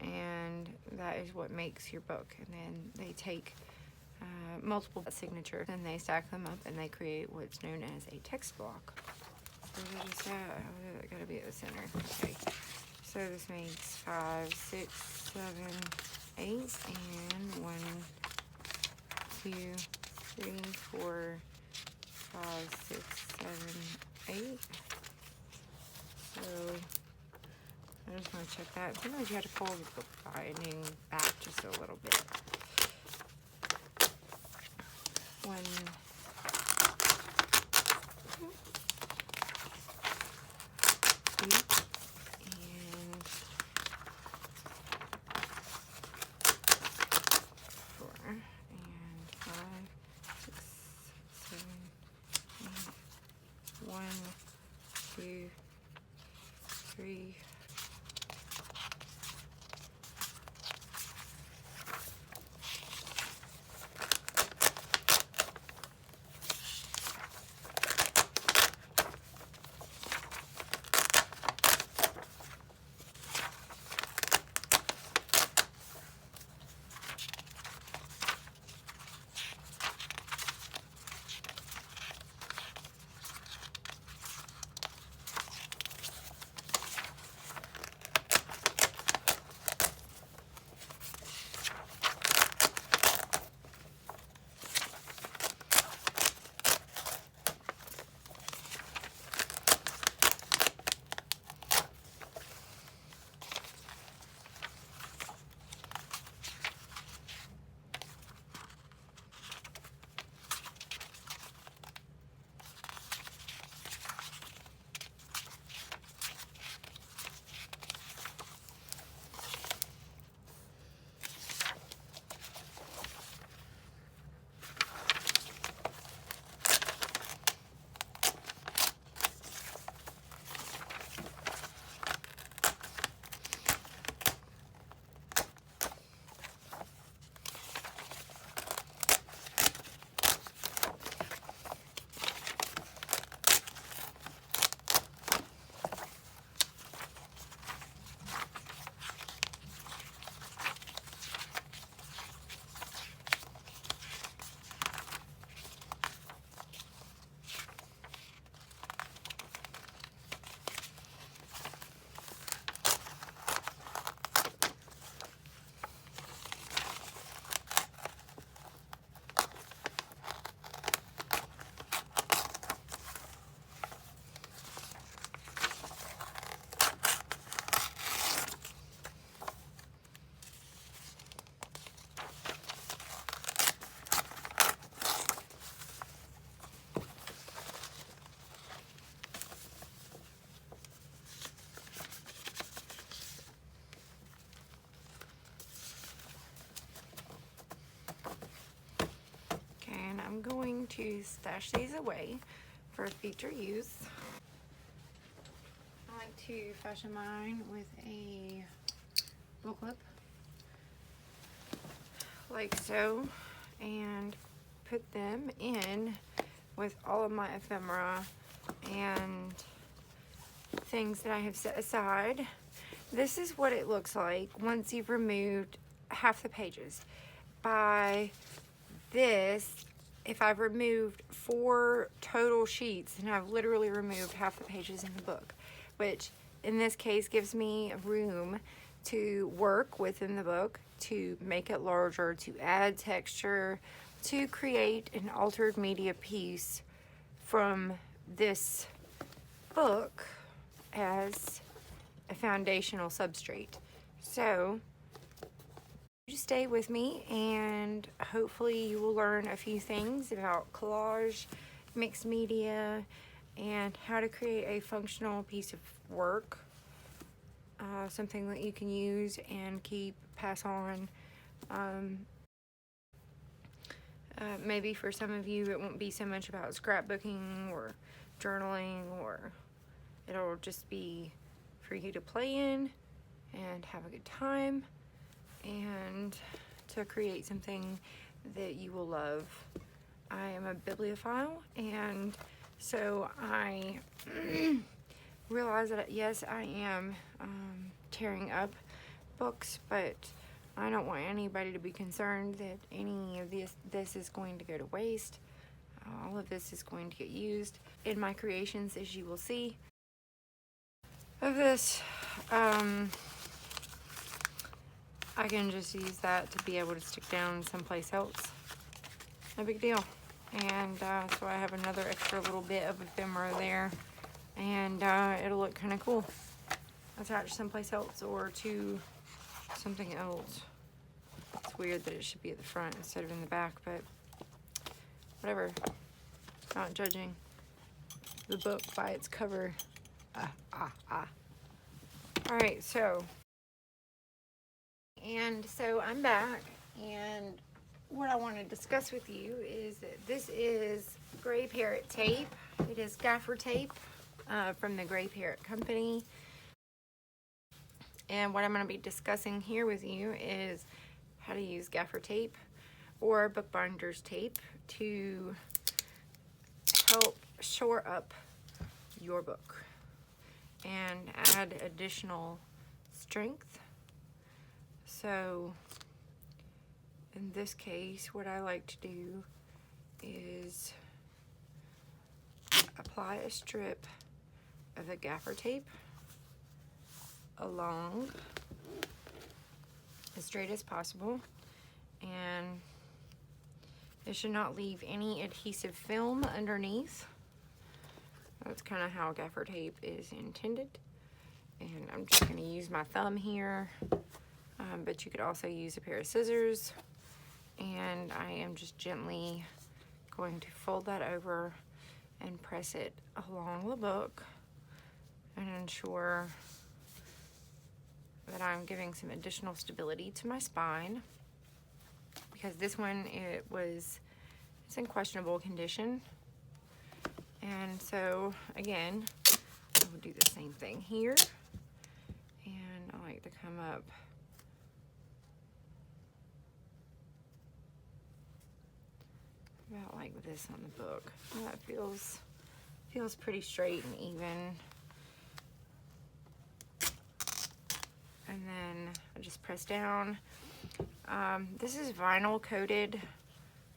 and that is what makes your book. And then they take multiple signatures and they stack them up and they create what's known as a text block. So what is that? Oh, that gotta be at the center. Okay. So this makes 5, 6, 7, 8, and 1, 2, 3, 4, 5, 6, 7, 8. So I just want to check that. Sometimes you have to pull the book binding back just a little bit. 1, 2, and 4, and 5, 6, 7, 8. 1, 2, 3. I'm going to stash these away for future use. I like to fashion mine with a bullclip, like so, and put them in with all of my ephemera and things that I have set aside. This is what it looks like once you've removed half the pages. By this, if I've removed 4 total sheets, then I've literally removed half the pages in the book, which in this case gives me room to work within the book, to make it larger, to add texture, to create an altered media piece from this book as a foundational substrate. So just stay with me and hopefully you will learn a few things about collage, mixed media, and how to create a functional piece of work, something that you can use and keep, pass on. Maybe for some of you it won't be so much about scrapbooking or journaling, or it'll just be for you to play in and have a good time and to create something that you will love. I am a bibliophile, and so I realize that yes, I am tearing up books, but I don't want anybody to be concerned that any of this is going to go to waste. All of this is going to get used in my creations, as you will see. Of this, I can just use that to be able to stick down someplace else. No big deal. And so I have another extra little bit of ephemera there, and it'll look kind of cool attached someplace else or to something else. It's weird that it should be at the front instead of in the back, but whatever. Not judging the book by its cover. Alright, so I'm back, and what I want to discuss with you is that this is Gray Parrot tape. It is gaffer tape from the Gray Parrot company. And what I'm going to be discussing here with you is how to use gaffer tape or bookbinder's tape to help shore up your book and add additional strength. So in this case, what I like to do is apply a strip of the gaffer tape along as straight as possible, and it should not leave any adhesive film underneath. That's kind of how gaffer tape is intended. And I'm just going to use my thumb here, but you could also use a pair of scissors, and I am just gently going to fold that over and press it along the book and ensure that I'm giving some additional stability to my spine, because this one, it's in questionable condition. And so again, I will do the same thing here, and I like to come up about like this on the book. That feels pretty straight and even. And then I just press down. This is vinyl coated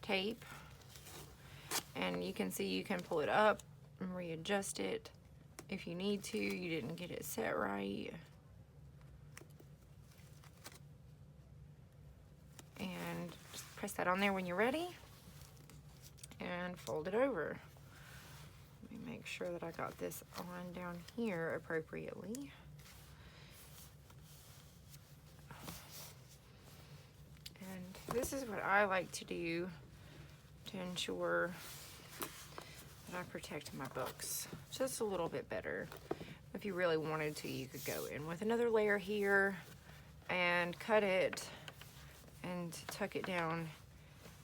tape, and you can see you can pull it up and readjust it if you need to. You didn't get it set right. And just press that on there when you're ready and fold it over. Let me make sure that I got this on down here appropriately. And this is what I like to do to ensure that I protect my books just a little bit better. If you really wanted to, you could go in with another layer here and cut it and tuck it down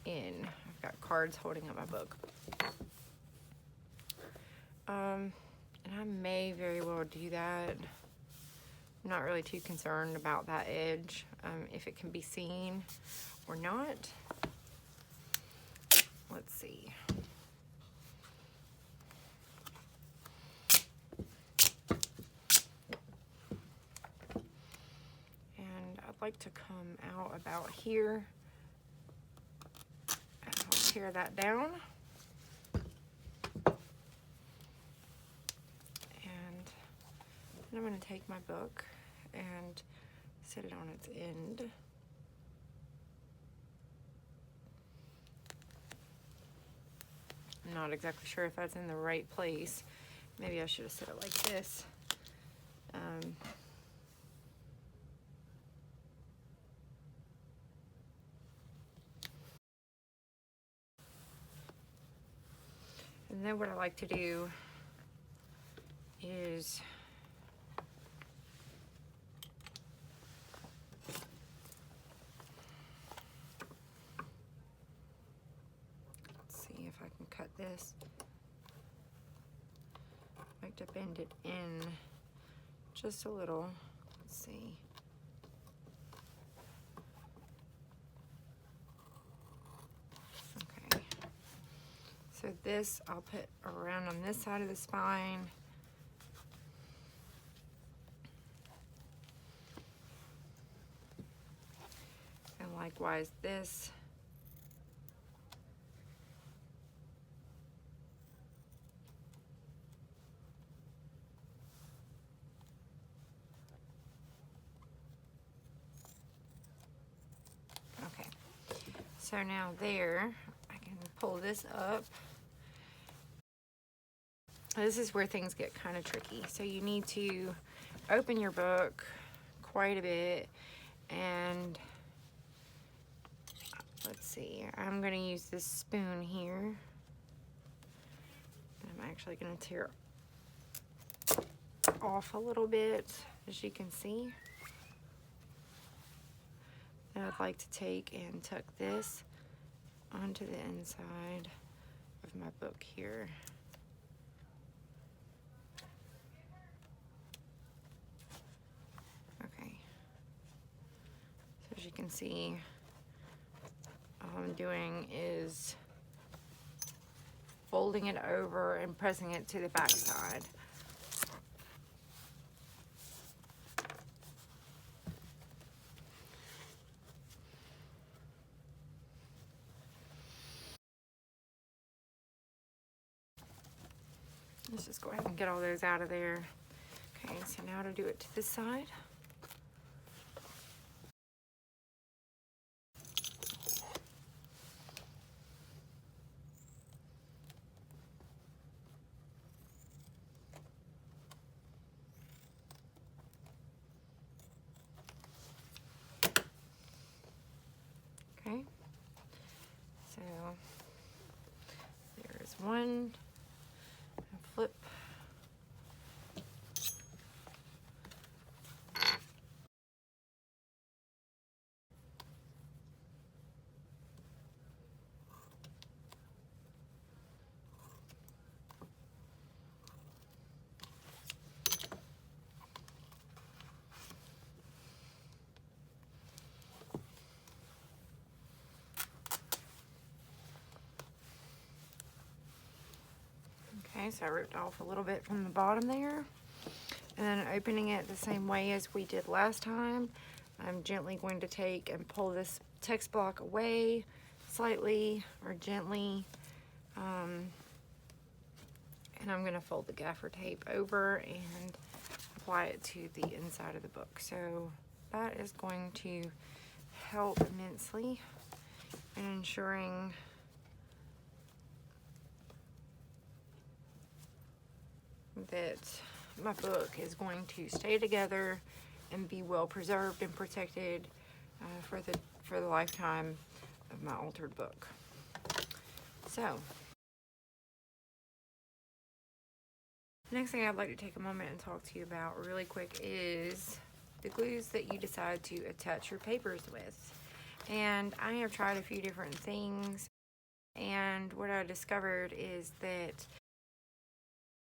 in. I've got cards holding up my book. And I may very well do that. I'm not really too concerned about that edge, if it can be seen or not. Let's see. And I'd like to come out about here, and I'll tear that down. And I'm going to take my book and set it on its end. I'm not exactly sure if that's in the right place. Maybe I should have set it like this. And then what I like to do is if I can cut this. I like to bend it in just a little. Let's see. Okay. So this I'll put around on this side of the spine. likewise this. Okay, so now there, I can pull this up. This is where things get kind of tricky. So you need to open your book quite a bit, and let's see, I'm going to use this spoon here. I'm actually going to tear off a little bit, as you can see. And I'd like to take and tuck this onto the inside of my book here. Okay. So as you can see, all I'm doing is folding it over and pressing it to the back side. Let's just go ahead and get all those out of there. Okay, so now to do it to this side. Okay, so there's one. Flip. Okay, so I ripped off a little bit from the bottom there, and then opening it the same way as we did last time, I'm gently going to take and pull this text block away slightly or gently, and I'm going to fold the gaffer tape over and apply it to the inside of the book. So that is going to help immensely in ensuring that my book is going to stay together and be well preserved and protected for the lifetime of my altered book. So the next thing I'd like to take a moment and talk to you about really quick is the glues that you decide to attach your papers with. And I have tried a few different things, and what I discovered is that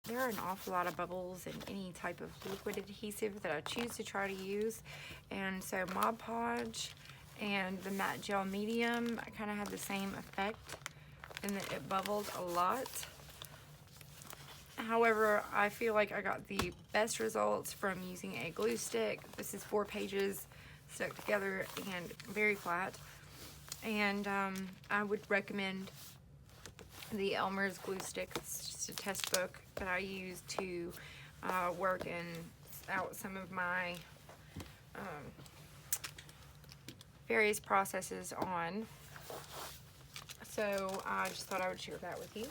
there are an awful lot of bubbles in any type of liquid adhesive that I choose to try to use. And so Mod Podge and the matte gel medium kind of had the same effect in that it bubbled a lot. However, I feel like I got the best results from using a glue stick. This is 4 pages stuck together and very flat. And I would recommend the Elmer's glue stick. It's just a test book that I use to work out some of my various processes on. So I just thought I would share that with you.